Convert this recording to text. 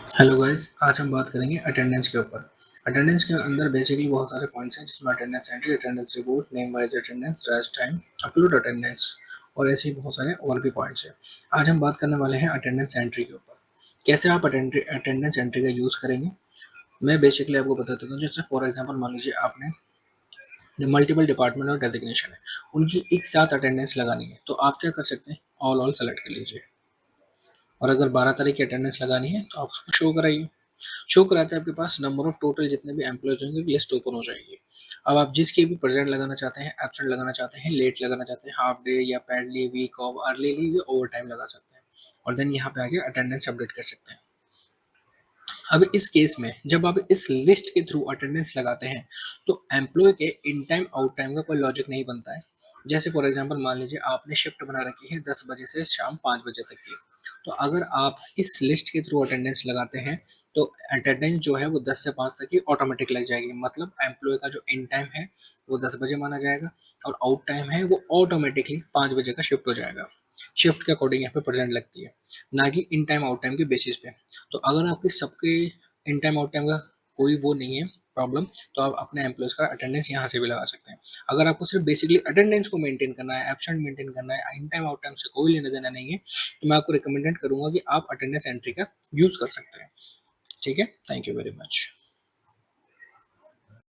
Hello guys, आज हम बात करेंगे अटेंडेंस के ऊपर। अटेंडेंस के अंदर बेसिकली बहुत सारे पॉइंट्स हैं जिसमें attendance entry, attendance report, name wise attendance, rest time, upload attendance और ऐसे ही बहुत सारे और भी पॉइंट्स हैं। आज हम बात करने वाले हैं अटेंडेंस एंट्री के ऊपर। कैसे आप अटेंडेंस एंट्री का यूज़ करेंगे, मैं बेसिकली आपको बता देता हूँ। जैसे फॉर एग्जांपल मान लीजिए आपने मल्टीपल डिपार्टमेंट और डेजिग्नेशन है, उनकी एक साथ अटेंडेंस लगानी है, तो आप क्या कर सकते हैं, ऑल सेलेक्ट कर लीजिए। और अगर 12 तारीख की अटेंडेंस लगानी है तो आप उसको शो कराइए। शो कराते हैं आपके पास नंबर ऑफ टोटल जितने भी एम्प्लॉयज होंगे लिस्ट ओपन हो जाएगी। अब आप जिसके भी प्रेजेंट लगाना चाहते हैं, एब्सेंट लगाना चाहते हैं, लेट लगाना चाहते हैं, हाफ डे या paid leave, week off, early leave या ओवर टाइम लगा सकते हैं और देन यहाँ पे आके अटेंडेंस अपडेट कर सकते हैं। अब इस केस में जब आप इस लिस्ट के थ्रू अटेंडेंस लगाते हैं तो एम्प्लॉय के इन टाइम आउट टाइम का कोई लॉजिक नहीं बनता है। जैसे फॉर एग्जांपल मान लीजिए आपने शिफ्ट बना रखी है 10 बजे से शाम 5 बजे तक की, तो अगर आप इस लिस्ट के थ्रू अटेंडेंस लगाते हैं तो अटेंडेंस जो है वो 10 से 5 तक की ऑटोमेटिक लग जाएगी। मतलब एम्प्लॉय का जो इन टाइम है वो 10 बजे माना जाएगा और आउट टाइम है वो ऑटोमेटिकली 5 बजे का शिफ्ट हो जाएगा। शिफ्ट के अकॉर्डिंग यहाँ पे प्रेजेंट लगती है, ना कि इन टाइम आउट टाइम के बेसिस पे। तो अगर आपके सबके इन टाइम आउट टाइम का कोई वो नहीं है प्रॉब्लम, तो आप अपने एम्प्लॉयज का अटेंडेंस यहाँ से भी लगा सकते हैं। अगर आपको सिर्फ बेसिकली अटेंडेंस को मेंटेन करना है, एब्सेंट मेंटेन करना है, इन टाइम आउट टाइम से कोई लेना देना नहीं है, तो मैं आपको रिकमेंडेड करूंगा कि आप अटेंडेंस एंट्री का यूज कर सकते हैं। ठीक है, थैंक यू वेरी मच।